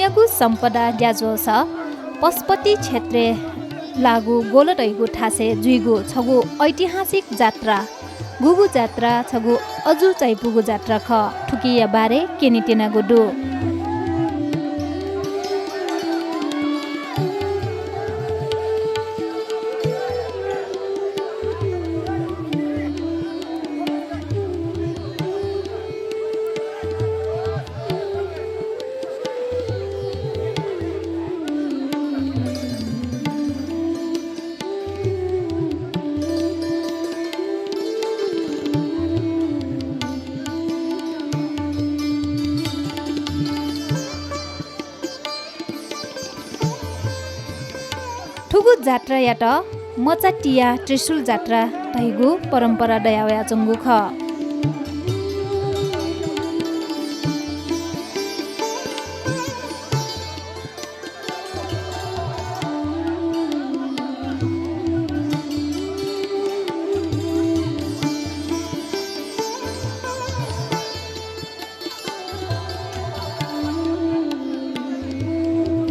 यागु सम्पदा ज्याजो छ पशुपति क्षेत्र लागु गोलटैगु ठासे जुइगु छगु ऐतिहासिक जात्रा गुगु जात्रा छगु अजु चाइपुगु जात्रा ख ठुकिया बारे केनिटेना गुडु ठुगु जात्रा याट मचाटिया त्रिशूल जात्रा तैगु परम्परा दयावया चंगु ख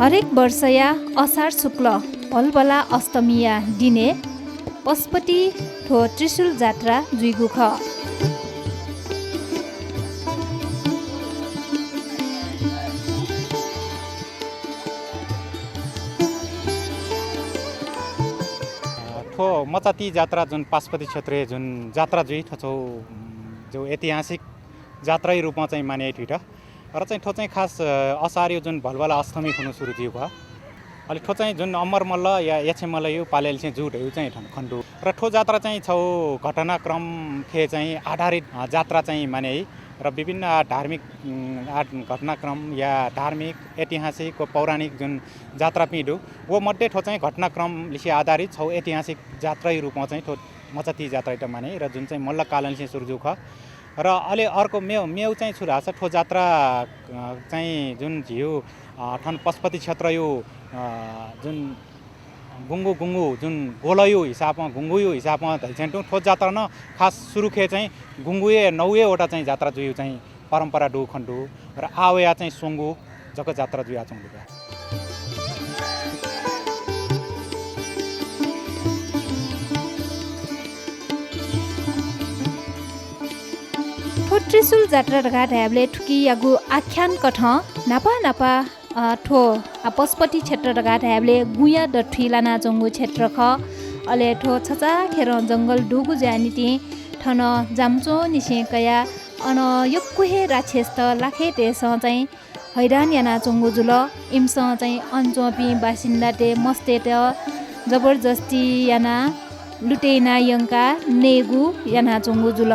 हरेक वर्ष या असार शुक्ल भलबला अष्टमिया दिने पशुपति ठो त्रिशूल जात्रा जुइगु ख ठो मचाती जात्रा जुन पाशुपति क्षेत्र जुन जात्रा जुइ ठो जो ऐतिहासिक जात्रै रूपमा चाहिँ माने ठिट र चाहिँ ठो चाहिँ खास असार जुन भलबला अष्टमी हुनु सुरु जिउ भयो अलि ठो चाहिँ जुन अमर मल्ल या एछे मल्ल यो पालेल चाहिँ जुट यो चाहिँ खण्डु र ठो जात्रा चाहिँ छौ घटनाक्रम खे चाहिँ आधारित जात्रा चाहिँ माने र विभिन्न धार्मिक घटनाक्रम या धार्मिक ऐतिहासिक पौराणिक जुन जात्रा पिडु वो मध्ये ठो चाहिँ घटनाक्रम लिसी आधारित छौ ऐतिहासिक जात्रै रूपमा चाहिँ ठो मचाती जात्रा त माने र जुन चाहिँ मल्ल कालन चाहिँ सुरु जुख र अहिले अर्को मेउ चाहिँ छुरा छ ठो जात्रा चाहिँ जुन झिउ ठन पशुपति क्षेत्र यो जुन गुङ्गु जुन गोलयो हिसाबमा गुङ्गुयो हिसाबमा चाहिँ ठो जात्रा न खास सुरुखे चाहिँ गुङ्गुए 9वटा चाहिँ जात्रा जुयु चाहिँ परम्परा डु खण्डु र आवया चाहिँ सोङ्गु जक जात्रा जुया चंगु त्रिशूल जात्रा घाट ह्याबले ठुकी यागु आख्यान कठ नापा ठो पशुपति क्षेत्र घाट ह्याबले गुया दठी लाना जंगु क्षेत्र ख अले ठो छचा खेर जंगल डुगु जानिति ठन जामचो निसे कया अन यक्कुहे राक्षस त लाखे तेस चाहिँ हैरान याना चंगु जुल इमस चाहिँ अनचोपी बासिन्दा ते मस्ते त जबरजस्ती याना लुटेना यंका नेगु याना चंगु जुल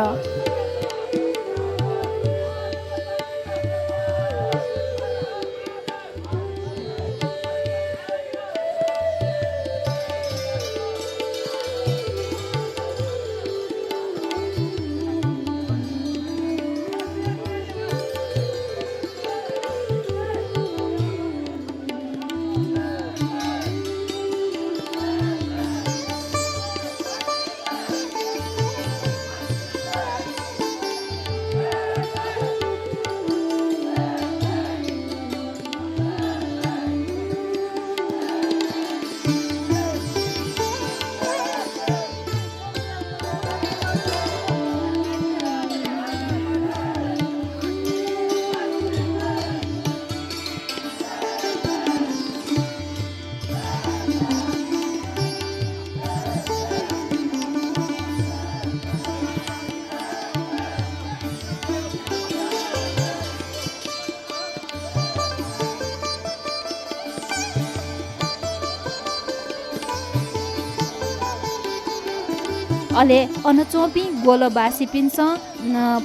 अले अनचोपी गोलबासी पिन्स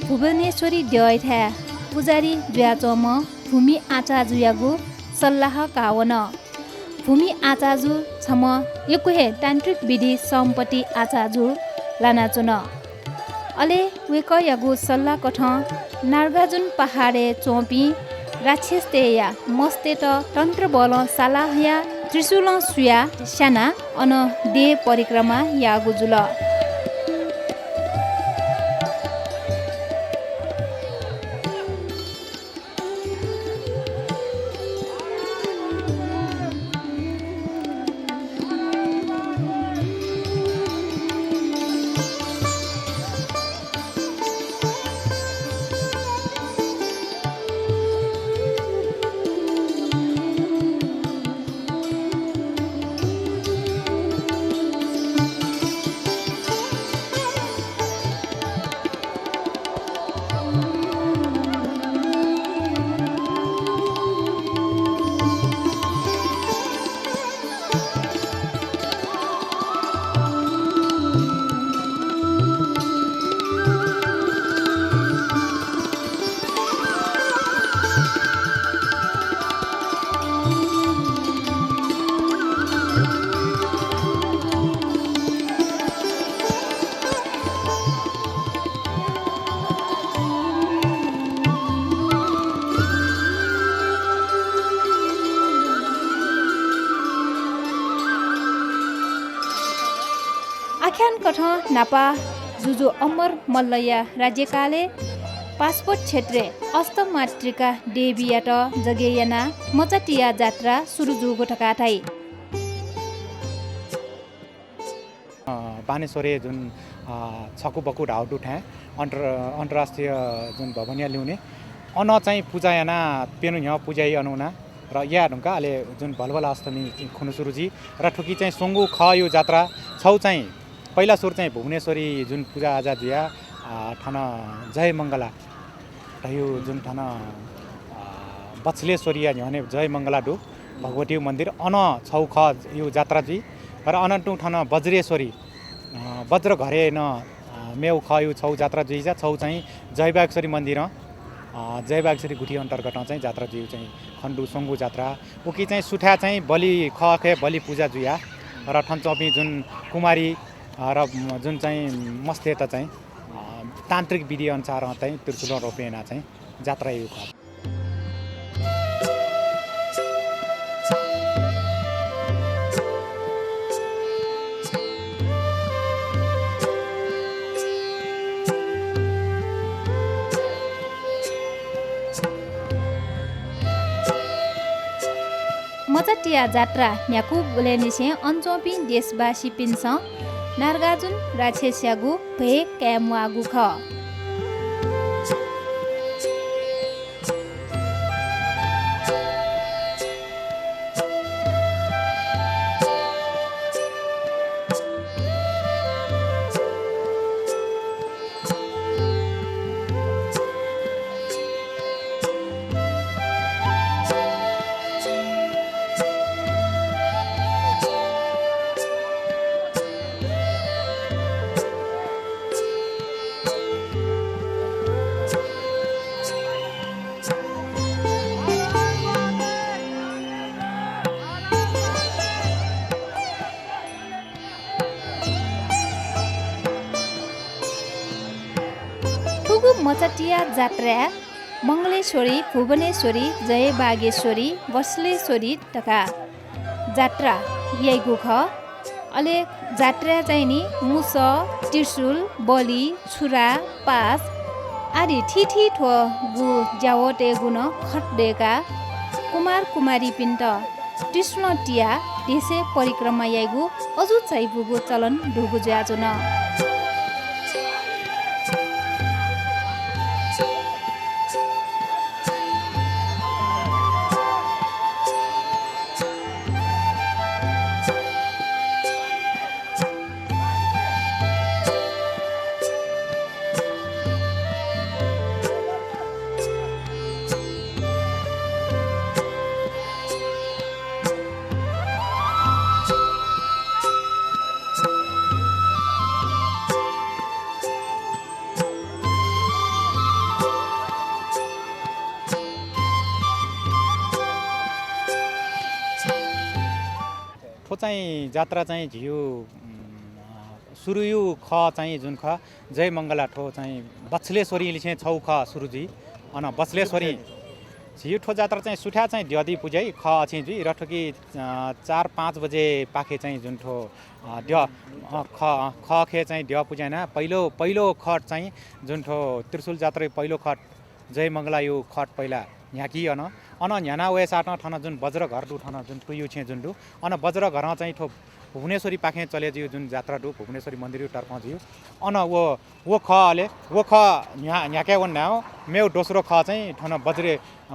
भुवनेश्वरी द्यय थ्या पुजारी जुयाचोम भूमि आचा जुयागु सल्लाह कावन भूमि आचाजु छम यकुहे तान्त्रिक विधि सम्पत्ति आचाजु लानाचुन अले वेक यागु सल्लाह कठ नार्गाजुन पहाडे चोपी राक्षस तेया मस्ते त तन्त्र बल सालाहया त्रिशूल सुया स्याना अन दे परिक्रमा यागु जुल ठ नापा जुजु अमर मल्लया राज्यकाले पासपोर्ट क्षेत्रे अष्टमातृका देवीयाट जगेयना मचाटिया जात्रा सुरु जुगो ठकाठाई बानेश्वरे जुन छकु बकु ढाउटु ठ्या अन्तर्राष्ट्रिय जुन भवनिया ल्याउने अन चाहिँ पूजायाना पेनु यहाँ पूजाई अनुना र या ढुङ्गा अहिले जुन भलभला अष्टमी खुनु सुरुजी र ठुकी चाहिँ सोङ्गु ख यो जात्रा छौ चाहिँ पहिला सुरु चाहिँ भुवनेश्वरी जुन पूजा आजा जुया ठन जय मङ्गला र यो जुन ठन बछलेश्वरी भने जय मङ्गला डु भगवती मन्दिर अन छौ ख यो जात्रा जी र अनटु ठन वज्रेश्वरी वज्र घरे न मेउ ख यो छौ जात्रा जुई जा छौ चाहिँ जयबागेश्वरी मन्दिर जयबागेश्वरी गुठी अन्तर्गत चाहिँ जात्रा जुई चाहिँ खण्डु सोङ्गु जात्रा उकी चाहिँ सुठा चाहिँ बलि खे बलि पूजा जुया र ठन चौपी जुन कुमारी र जुन चाहिँ मस्ते त चाहिँ तान्त्रिक विधि अनुसार चाहिँ त्रिशूल रोपेना चाहिँ जात्रा यो ख मचाटिया जात्रा न्याकु बोलेनिसे अञ्चोपी देशवासी पिन्स नार्गाजुन राछेस्यागु भे क्यामुआगु ख मचाटिया जात्रा मङ्गलेश्वरी भुवनेश्वरी जयबागेश्वरी बसलेश्वरी तथा जात्रा यैगु ख अले जात्रा चाहिँ नि मुस त्रिशूल बलि छुरा पास आदि ठिठी ठो गु ज्यावटे गुण खट्डेका कुमार कुमारी पिन्ट त्रिशूल टिया देशे परिक्रमा यैगु अजु चाइबुगु चलन ढुगु ज्याजो न चाहिँ जात्रा चाहिँ झियो सुरु यो ख चाहिँ जुन ख जय मङ्गला ठो चाहिँ बछलेश्वरीले चाहिँ छौ ख सुरुजी अन बछलेश्वरी झियो ठो जात्रा चाहिँ सुठा चाहिँ द्यदी पूजै ख अछि जी र ठोकी 4-5 बजे पाखे चाहिँ जुन ठो ड्य ख खे चाहिँ ड्य पूजना पहिलो खट चाहिँ जुन ठो त्रिशूल जात्रा पहिलो खट जय मङ्गला यो खट पहिला यहाँ अन न्याना वे साट ठन जुन वज्र घर डु ठन जुन टुयु छे जुन डु अन वज्र घर चाहिँ ठो भुवनेश्वरी पाखे चले जियो जुन जात्रा डु भुवनेश्वरी मन्दिर टर्फ जियो अन वो ख अले वो ख यहाँ के वन नाउ मेउ दोस्रो ख चाहिँ ठन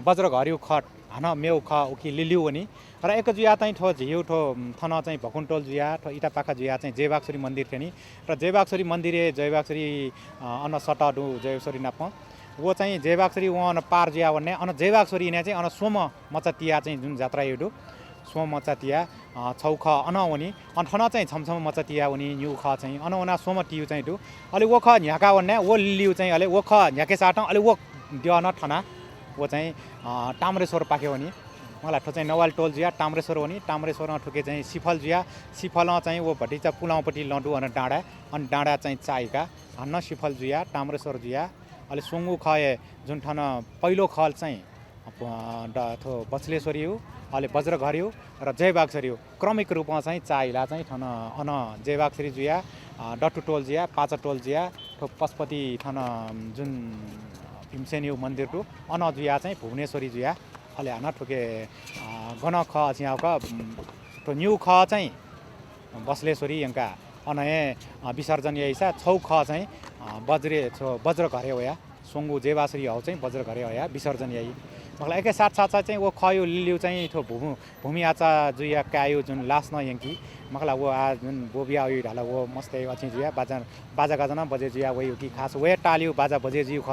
वज्र घरियो खट हन मेउ ख उकी लिलिउ वनी र एक जुया चाहिँ ठो झिउ ठो थन चाहिँ भकुन्टोल जुया ठो इटा पाखा जुया चाहिँ जयबागेश्वरी मन्दिर थियो नि र जयबागेश्वरी मन्दिरे जयबागेश्वरी अन सटा डु जयबागेश्वरी नाप वो चाहिँ जयबागेश्वरी वहाँ पार जिया भन्ने अन जयबागेश्वरी यहाँ चाहिँ अन सोम मचातिया चाहिँ जुन जात्रा यो सोम मचातिया छौख अन वनी अनठन चाहिँ छमछम मचातिया वनी न्यु ख चाहिँ अन वना सोम टियु चाहिँ डु अलि वो ख न्याका भन्ने वो लिउ चाहिँ अलि वो ख न्याके साट अलि वो द्य न ठना वो चाहिँ ताम्रेश्वर पाखे वनी मलाई ठो चाहिँ नवाल टोल जिया ताम्रेश्वर वनी ताम्रेश्वरमा ठुके चाहिँ सिफल जिया सिफल चाहिँ वो भटिचा पुलाउपट्टि लडु अन डाँडा चाहिँ चाइका हन्न सिफल जुया ताम्रेश्वर जुया अलि सोङ्गु खए जुन ठन पहिलो खल चाहिँ थो बचलेश्वरी हो अहिले वज्रघरी हो र जयबागसरी हो क्रमिक रूपमा चाहिँ चाहिला चाहिँ ठन अन जयबागसरी जुया डट्टु टोल जिया पाचा टोल जिया ठो पशुपति ठन जुन भीमसेनी मन्दिर टु अन जुया चाहिँ भुवनेश्वरी जुया अहिले हान ठोके गन ख छियाउका ठो न्यु ख चाहिँ बसलेश्वरी यङ्का अनए विसर्जन यैसा छौ ख चाहिँ वज्र घरे होया सोङ्गु जेबासरी हौ चाहिँ वज्र घरे होया विसर्जन यही मलाई एकै साथ चाहिँ वो खयो लिलिउ चाहिँ थो भूमि आचा जुया कायो जुन लास न यङ्की मखला वो आ जुन बोबिया उयो ढाला वो मस्तै अछि जुया बाजा गाजना बजे जुया वही हो कि खास वे टालियो बाजा बजे जिउ ख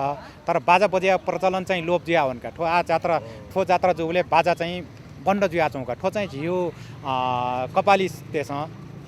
तर बाजा बजे प्रचलन चाहिँ लोप जुया हुनका ठो जात्रा जोले बाजा चाहिँ बन्द जुया चौका ठो चाहिँ झिउ कपाली तेस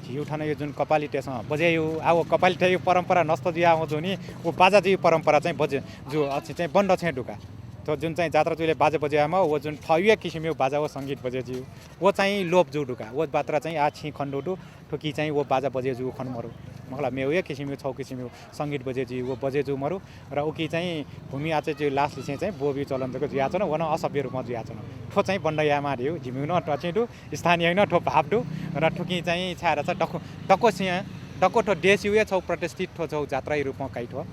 झिउ ठान यो जुन कपाली तेस बजेयो आ वो कपाली ठे परम्परा नष्ट जुया आउँछ नि वो बाजा जी परम्परा चाहिँ बजे जो अछि चाहिँ बन्द छ ढुका तो जुन चाहिँ जात्रा जुले बाजा बजेमा वो जुन ठयुया किसिमको बाजा वो सङ्गीत बजेजिउ वो चाहिँ लोप जु ढुका वो बात्रा चाहिँ आ छि खण्डोटु ठोकी चाहिँ वो बाजा बजेजु खनमरु मखला मेउ किसिमको छौ किसिमको सङ्गीत बजेजी वो बजेजु मरु र उकी चाहिँ भूमि आचे जो लास्ट चाहिँ बोबी चलनको जुया छ न वन असभ्य रूपमा जुया छ ठो चाहिँ बन्डयामा दिउ झिमिउ न टचेटु स्थानीय न ठो भापटु र ठोकी चाहिँ छाएर छ डको सिया डको ठो देशिउ छौ प्रतिष्ठित ठो छौ जात्रा रूपमा काइठो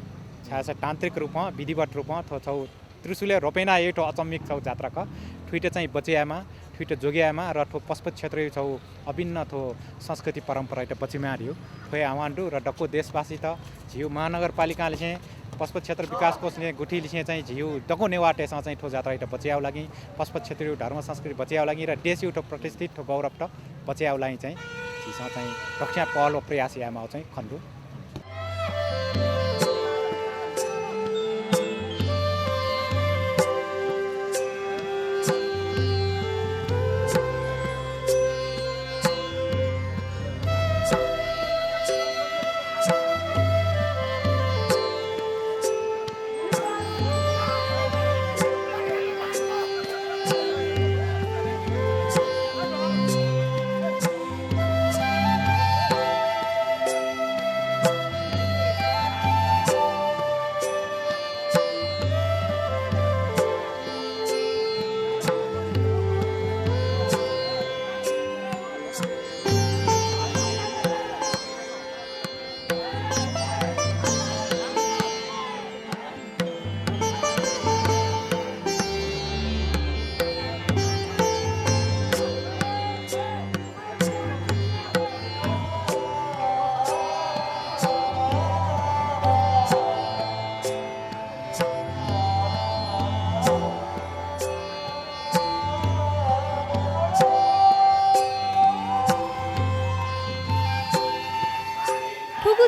छाछ तान्त्रिक रूपमा विधिवत रूपमा ठो छौ त्रिशुले रोपेना एठो अचम्मिक छौ जात्राका ठुइटे चाहिँ बचियामा ठुइटे जोगियामा र ठो पशुपत क्षेत्र छौ अभिन्न थो संस्कृति परम्परा एटा बचिमा रियो खोइ आवान्डु र डक्को देशवासी त झिउ महानगरपालिकाले चाहिँ पशुपत क्षेत्र विकास कोषले गुठीले चाहिँ झिउ डको नेवाटेसँग चाहिँ ठो जात्रा एटा बचियाउ लागि पशुपत क्षेत्रीय धर्म संस्कृति बचियाउ लागि र देश एउटा प्रतिष्ठित ठो गौरव त बचियाउ लागि चाहिँ झिसँग चाहिँ रक्षा पहल व प्रयास यामा चाहिँ खण्डु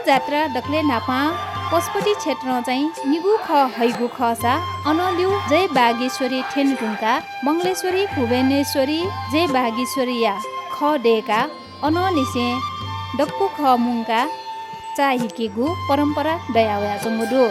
जात्रा डक्ले नापा पशुपति क्षेत्र चाहिँ निगु ख हैगु खसा अनलिउ जय बागेश्वरी ठेनढुङ्का मङ्गलेश्वरी भुवनेश्वरी जय बागेश्वरीया ख डेका अननिसे डक्कु ख मुङ्का चाहिकेगु परम्परा दयावया चमुडु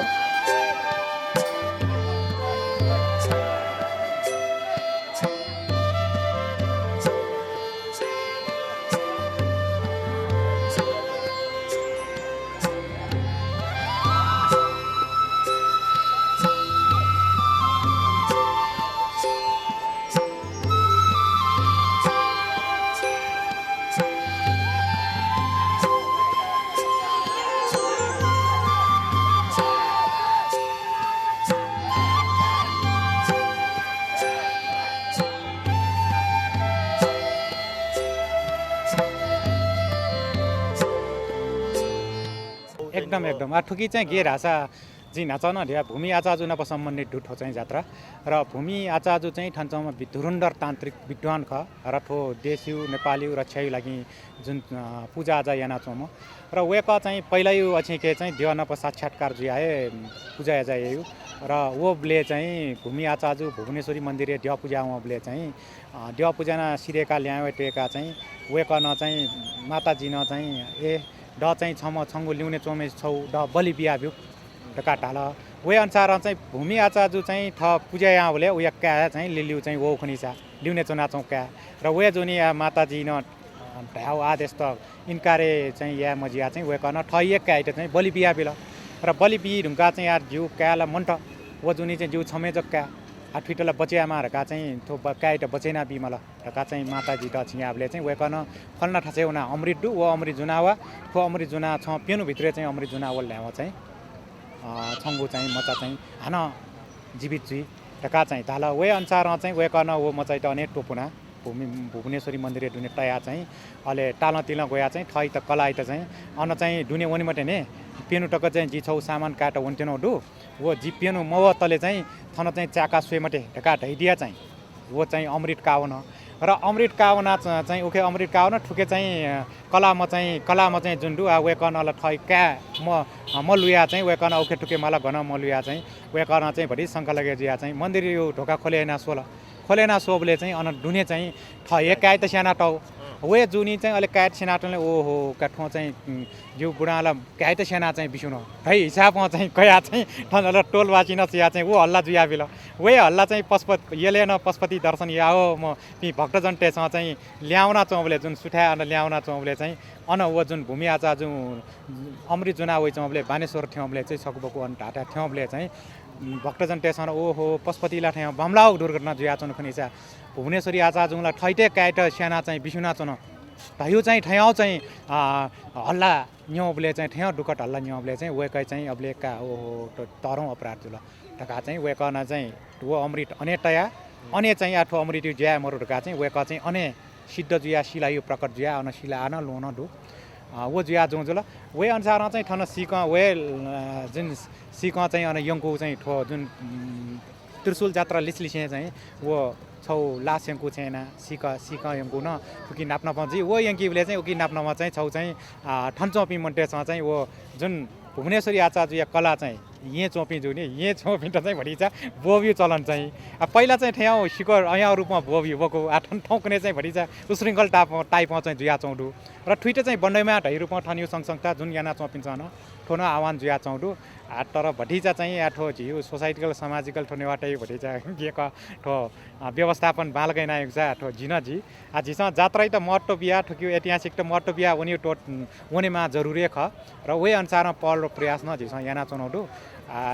एकदम ठुकी चाहिँ गे हासा जी नाचन ढ्या भूमि आचार्य नप सम्बन्धित ढुठो चाहिँ जात्रा र भूमि आचार्य चाहिँ ठान्छौमा धुरन्धर तान्त्रिक विद्वान ख र ठो देशिउ नेपाली र छ्याउ लागि जुन पूजा आजा याना चोम र वेक चाहिँ पहिल्यै अछि के चाहिँ देवनप साक्षात्कार जुयाए पूजा आजा यु र वोले चाहिँ भूमि आचार्य भुवनेश्वरी मन्दिर देव पूजा वोले चाहिँ देव पूजा सिरेका ल्याए टेका चाहिँ वेक न चाहिँ माताजी न चाहिँ ए ड चाहिँ छङ्गु ल्याउने चोमे छौ ड बलि बिहा भ्यू ढका ढाल वे अनुसार चाहिँ भूमि आचार्य चाहिँ ठ पूजा यहाँ बोले उयो क्या चाहिँ लिलिउ चाहिँ वो खनिसा ल्याउने चो नाचौँ क्या र वे जोनी या माताजी न ढ्याउ आदेश त इन्कारे चाहिँ या मजिया चाहिँ वे कन ठइए क्या चाहिँ बलि बिहा बेला र बलि बिही ढुङ्गा चाहिँ यार जिउ क्याला मन्ट वो जुनी चाहिँ जिउ छमे जक्का ठुइटला बचियामा रका चाहिँ थो काइट बचेना बिमल रका चाहिँ माताजी त छियाबले चाहिँ वेकन फल्ना ठसे उना अमृत दु व अमृत जुनावा थो अमृत जुना छ पेनु भित्र चाहिँ अमृत जुनावल ल्याव चाहिँ छङ्गु चाहिँ मचा चाहिँ हान जीवित जुई रका चाहिँ ताल वे अनुसार चाहिँ वेकन वो मचाइ त अनेक टोपुना भुवनेश्वरी मन्दिर दुने तया चाहिँ अहिले टाल तिल गया चाहिँ थै त कलाइ त चाहिँ अन चाहिँ दुने वनिमटे ने पेनु टक चाहिँ जी छौ सामान काट हुन्थेन डु वो जी पेनु मव तले चाहिँ थन चाहिँ चाका सुएमटे ढका ढैदिया चाहिँ वो चाहिँ अमृत कावन र अमृत कावना चाहिँ उखे अमृत कावन ठुके चाहिँ कलामा चाहिँ जुन दु वेकन अल थै क्या म लुया चाहिँ वेकन उखे ठुके मला घन म लुया चाहिँ वेकन चाहिँ भरि शङ्का लगे जिया चाहिँ मन्दिर यो ढोका खोलेना खोलेना सोबले चाहिँ अन दुने चाहिँ थए काइ त साना टाउ वे जुनी चाहिँ अहिले काट सेनाटले ओहो काठो चाहिँ जिउ बुढाला काइ त सेना चाहिँ बिसुन है हिसाबमा चाहिँ कया चाहिँ ठनल टोलवासी नसिया चाहिँ वो हल्ला जुया बिल वे हल्ला चाहिँ यसले न पशुपति दर्शन या हो म पि भक्तजन टेसँग चाहिँ ल्याउन चौबले जुन सुठाए अन ल्याउन चौबले चाहिँ अन वो जुन भूमि आचा जुन अमृत जुना वे चौबले बानेश्वर ठ्याउबले चाहिँ सकबको अन ढाटा ठ्याउबले चाहिँ भक्तजन टेसँग ओहो पशुपतिला ठ्याउ बमलाउ दुर्घटना जुया चन खनिसा भुवनेश्वरी आचा जुङला ठैटे काइट स्याना चाहिँ बिसुना चन भयो चाहिँ ठ्याउ चाहिँ हल्ला न्यौबले चाहिँ ठ्याउ दुकट हल्ला न्यौबले चाहिँ वेकै चाहिँ अबले का ओहो तरौँ अपराध जुल ढका चाहिँ वेकन चाहिँ वो अमृत अनेटया अने चाहिँ आठो अमृत ज्या मरु ढका चाहिँ वेक चाहिँ अने सिद्ध जुया शिलायु प्रकट जुया अन शिला आन लोन दु वो जुया जुल वे अनुसार चाहिँ ठन सिक वे जुन सिक चाहिँ अन यङको चाहिँ ठो जुन त्रिशूल जात्रा लिसलिसे चाहिँ वो छौ लास यङको छैन सिक यङको न उकि नाप्न पजी वो यङकीले चाहिँ उकि नाप्नमा चाहिँ छौ चाहिँ ठन्चोपी मन्टेसँग चाहिँ वो जुन भुवनेश्वरी आचार्य कला चाहिँ ये चोपी जुने ये चोपी त चाहिँ भरिचा बोबियो चलन चाहिँ पहिला चाहिँ ठ्याउ शिखर अया रूपमा बोबियो बोको आठन ठौकने चाहिँ भरिचा उश्रृङ्खल टाइपमा चाहिँ जुया चौडु र ठुइटे चाहिँ बन्दैमा ढै रूपमा ठनियो सँगसँगता जुन याना चौपिन्छ न ठोन आह्वान जुया चौडु तर भटिचा चाहिँ आठो झिउ सोसाइटिकल सामाजिकल ठोनेवाटै भटिचा गेक ठो व्यवस्थापन बालगै नायक जा ठो झिनझी झिसँग जात्रै त महत्त्व बिहा ठोक्यो ऐतिहासिक त महत्त्व बिहा उनी टोट उनीमा जरुरी ख र वही अनुसारमा पढ र प्रयास न झिसँग याना चुनौडु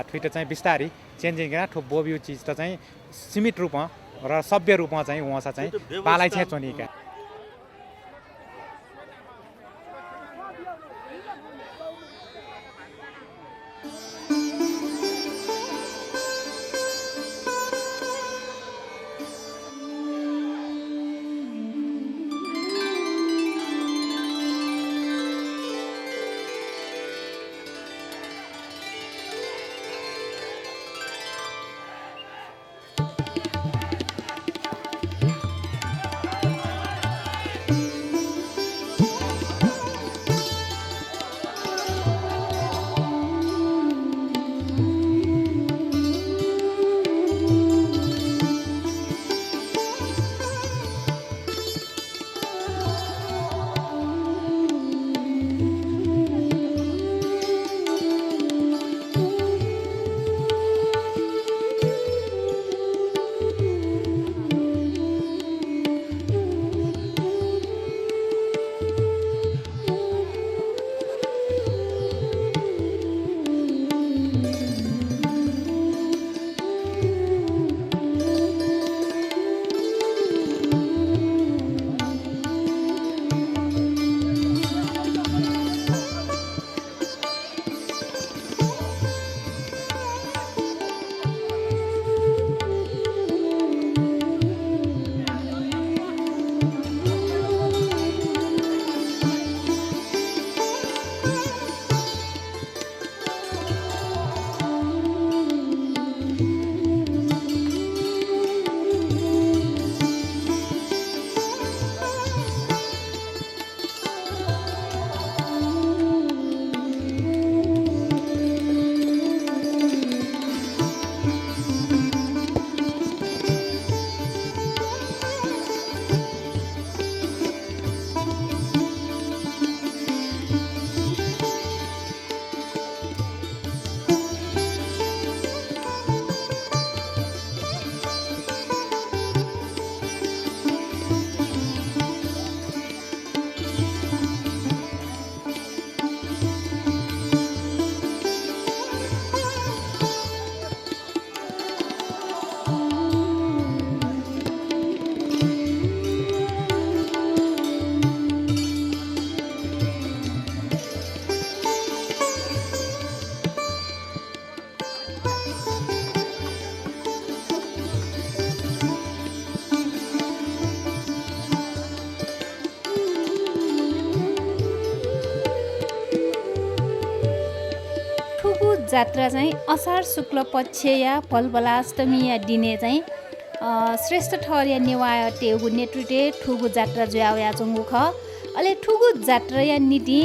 ठुइटे चाहिँ बिस्तारी चेन्जिङ किन ठो बोबियो चिज त चाहिँ सीमित रूपमा र सभ्य रूपमा चाहिँ उहाँसा चाहिँ पालाइ चाहिँ चुनिका जात्रा चाहिँ असार शुक्ल पक्ष या फलबलाष्टमी या दिने चाहिँ श्रेष्ठ ठहरिया नेवाय टेगु नेतृत्व ठुगु जात्रा जुयावया जंगु ख अले ठुगु जात्रा या नीति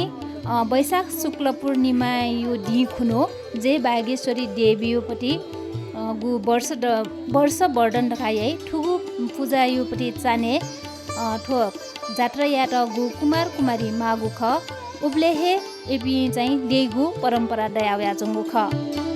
वैशाख शुक्ल पूर्णिमा यो ढी खुनो जे बागेश्वरी देवीपट्टि गु वर्ष वर्धन ढकाइ ठुगु पूजा योपट्टि चाने ठो जात्रा या त गु कुमार कुमारी मागु ख उब्लेहे एपि चाहिँ लेगु परम्परा दयावया जंगु ख